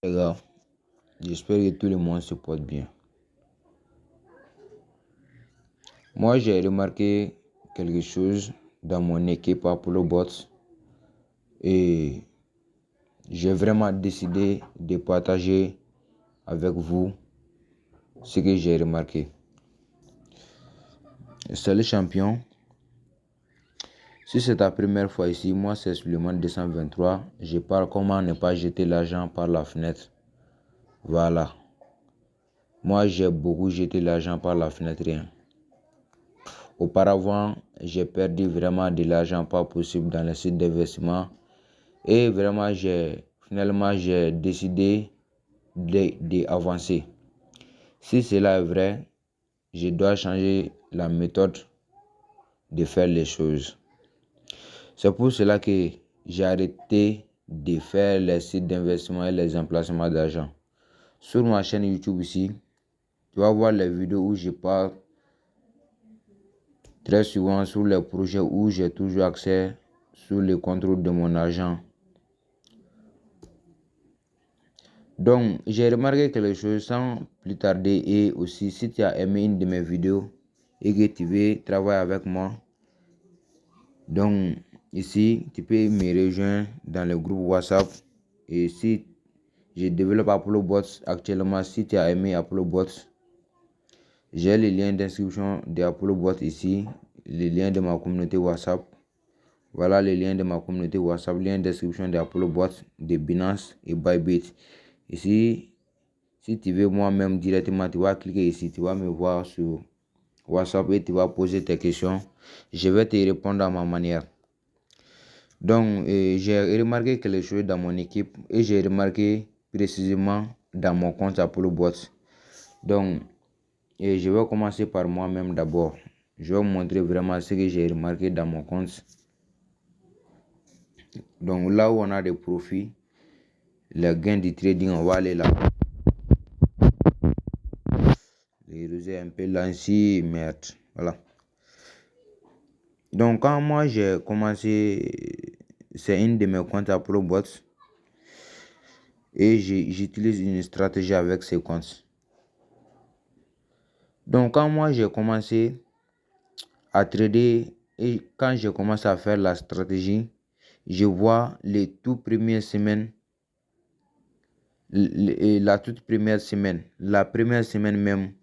Les gars, j'espère que tout le monde se porte bien. Moi, j'ai remarqué quelque chose dans mon équipe Apollo Bots et j'ai vraiment décidé de partager avec vous ce que j'ai remarqué. Salut champion, si c'est ta première fois ici, moi c'est Suleiman 223. Je parle comment ne pas jeter l'argent par la fenêtre. Voilà. Moi, j'ai beaucoup jeté l'argent par la fenêtre. Auparavant, j'ai perdu vraiment de l'argent pas possible dans les sites d'investissement et vraiment finalement j'ai décidé d'avancer. Si cela est vrai, je dois changer la méthode de faire les choses. C'est pour cela que j'ai arrêté de faire les sites d'investissement et les emplacements d'argent. Sur ma chaîne YouTube ici, tu vas voir les vidéos où je parle très souvent sur les projets où j'ai toujours accès sur le contrôle de mon argent. Donc, j'ai remarqué quelque chose sans plus tarder et aussi si tu as aimé une de mes vidéos et que tu veux travailler avec moi, donc ici, tu peux me rejoindre dans le groupe WhatsApp et si je développe Apollo Bots actuellement, si tu as aimé Apollo Bots, j'ai le lien d'inscription de Apollo Bots ici, le lien de ma communauté WhatsApp. Voilà le lien de ma communauté WhatsApp, lien d'inscription de Apollo Bots, de Binance et Bybit. Ici, si tu veux moi-même directement, tu vas cliquer ici, tu vas me voir sur WhatsApp et tu vas poser tes questions. Je vais te répondre à ma manière. Donc, j'ai remarqué quelque chose dans mon équipe et j'ai remarqué précisément dans mon compte Apollo Bots. Donc, je vais commencer par moi-même d'abord. Je vais vous montrer vraiment ce que j'ai remarqué dans mon compte. Donc, là où on a des profits, les gains du trading, on va aller là. Les un peu là ici, merde. Voilà. Donc, quand moi j'ai commencé, c'est une de mes comptes Apollo Bots et j'utilise une stratégie avec ces comptes. Donc, quand moi j'ai commencé à trader et quand j'ai commencé à faire la stratégie, je vois les tout premières semaines, la première semaine même,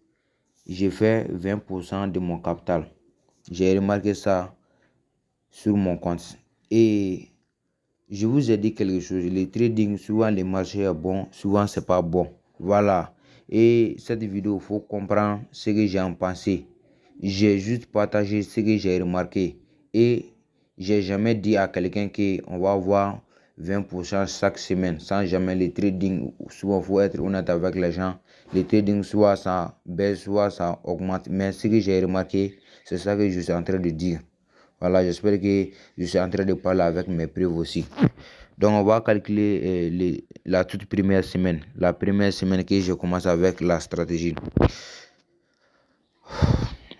j'ai fait 20% de mon capital. J'ai remarqué ça sur mon compte. Et je vous ai dit quelque chose. Le trading, souvent le marché est bon, souvent c'est pas bon. Voilà. Et cette vidéo, il faut comprendre ce que j'ai en pensé. J'ai juste partagé ce que j'ai remarqué. Et j'ai jamais dit à quelqu'un qu'on va avoir 20% chaque semaine. Sans jamais le trading, souvent il faut être honnête avec les gens. Le trading, soit ça baisse, soit ça augmente. Mais ce que j'ai remarqué, c'est ça que je suis en train de dire. Voilà, j'espère que je suis en train de parler avec mes preuves aussi. Donc, on va calculer la toute première semaine. La première semaine que je commence avec la stratégie.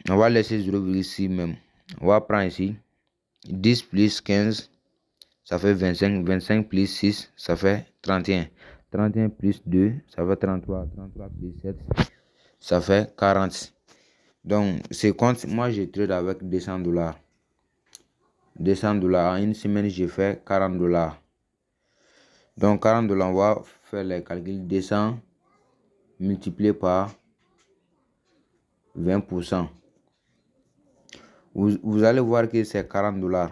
On va laisser 0,6 même. On va prendre ici 10 plus 15, ça fait 25. 25 plus 6, ça fait 31. 31 plus 2, ça fait 33. 33 plus 7, ça fait 40. Donc, ce compte, moi, je trade avec $200. $200. En une semaine, j'ai fait $40. Donc, $40, on va faire les calculs. 200 multiplié par 20%. Vous allez voir que c'est $40.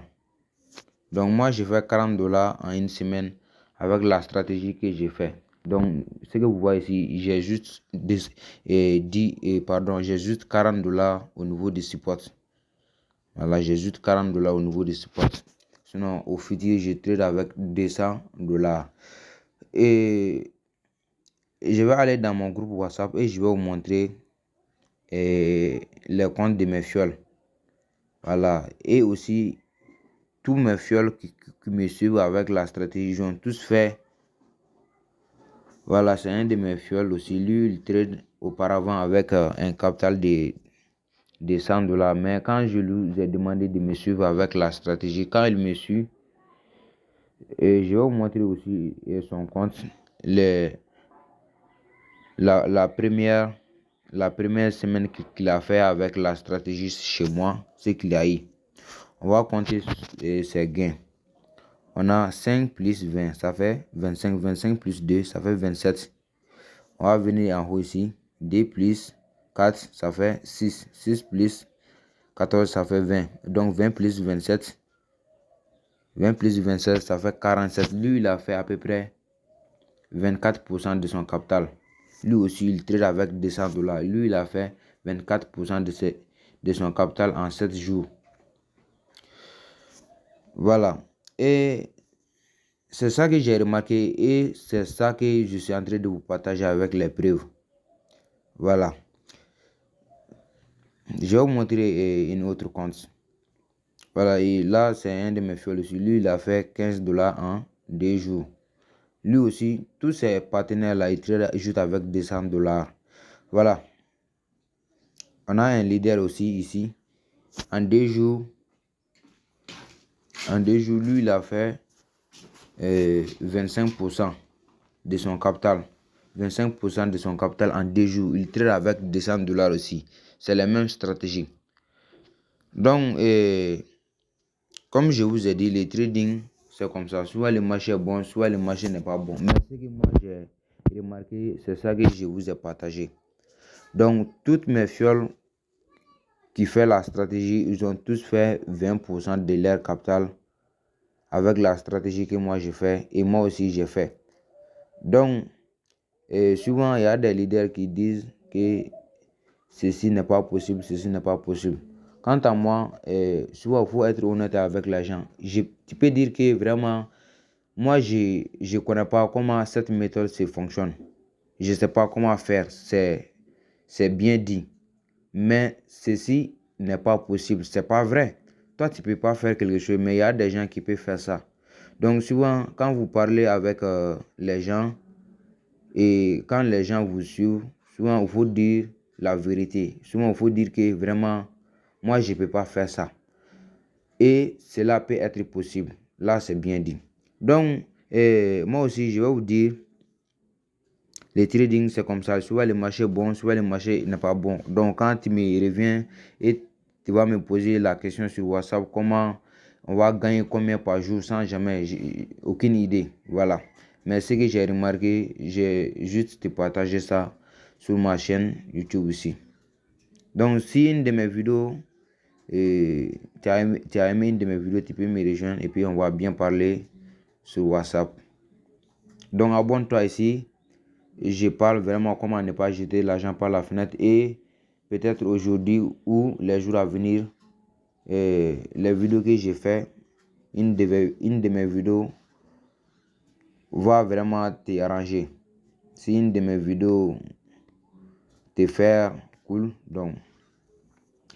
Donc, moi, je fais $40 en une semaine avec la stratégie que j'ai fait. Donc, ce que vous voyez ici, j'ai juste j'ai juste $40 au niveau du support. Voilà, j'ai juste $40 au niveau du support. Sinon, au futur, je trade avec $200. Et je vais aller dans mon groupe WhatsApp et je vais vous montrer les comptes de mes fioles. Voilà. Et aussi, tous mes fioles qui me suivent avec la stratégie, ils ont tous fait. Voilà, c'est un de mes fioles aussi. Lui, il trade auparavant avec un capital de $100. Mais quand je lui ai demandé de me suivre avec la stratégie, quand il me suit, et je vais vous montrer aussi son compte. la première semaine qu'il a fait avec la stratégie chez moi, c'est qu'il a eu. On va compter ses gains. On a 5 plus 20, ça fait 25. 25 plus 2, ça fait 27. On va venir en haut ici. 2 plus 4, ça fait 6. 6 plus 14, ça fait 20. Donc 20 plus 27. 20 plus 27, ça fait 47. Lui, il a fait à peu près 24% de son capital. Lui aussi, il trade avec $200. Lui, il a fait 24% de son capital en 7 jours. Voilà. Et c'est ça que j'ai remarqué et c'est ça que je suis en train de vous partager avec les preuves. Voilà. Je vais vous montrer une autre compte. Voilà, et là, c'est un de mes fioles aussi. Lui, il a fait $15 en 2 jours. Lui aussi, tous ses partenaires là, ils trade juste avec $200. Voilà. On a un leader aussi ici. En 2 jours, lui, il a fait 25% de son capital. 25% de son capital en 2 jours. Il trade avec $200 aussi. C'est la même stratégie. Donc, comme je vous ai dit, le trading, c'est comme ça. Soit le marché est bon, soit le marché n'est pas bon. Mais ce que moi j'ai remarqué, c'est ça que je vous ai partagé. Donc, toutes mes fioles qui font la stratégie, ils ont tous fait 20% de leur capital avec la stratégie que moi j'ai fait et moi aussi j'ai fait. Donc, souvent il y a des leaders qui disent que ceci n'est pas possible, ceci n'est pas possible. Quant à moi, souvent il faut être honnête avec les gens. Tu peux dire que vraiment, moi je ne connais pas comment cette méthode se fonctionne. Je ne sais pas comment faire, c'est bien dit. Mais ceci n'est pas possible, c'est pas vrai. Toi, tu peux pas faire quelque chose, mais il y a des gens qui peuvent faire ça. Donc souvent, quand vous parlez avec les gens et quand les gens vous suivent, souvent il faut dire la vérité. Souvent il faut dire que vraiment, moi je peux pas faire ça. Et cela peut être possible. Là, c'est bien dit. Donc, moi aussi, je vais vous dire, le trading, c'est comme ça. Soit le marché est bon, soit le marché n'est pas bon. Donc, quand tu me reviens et tu vas me poser la question sur WhatsApp, comment on va gagner combien par jour sans jamais, j'ai aucune idée. Voilà. Mais ce que j'ai remarqué, j'ai juste te partager ça sur ma chaîne YouTube aussi. Donc, si une de mes vidéos, tu as aimé une de mes vidéos, tu peux me rejoindre et puis on va bien parler sur WhatsApp. Donc, abonne-toi ici. Je parle vraiment comment ne pas jeter l'argent par la fenêtre et peut-être aujourd'hui ou les jours à venir, les vidéos que j'ai fait, une de mes vidéos va vraiment te arranger. Si une de mes vidéos te fait cool, donc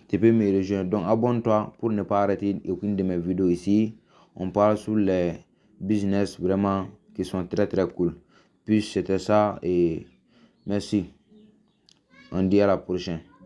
tu peux me rejoindre. Donc abonne-toi pour ne pas arrêter aucune de mes vidéos ici. On parle sur les business vraiment qui sont très très cool. Puis c'était ça et merci. On dit à la prochaine.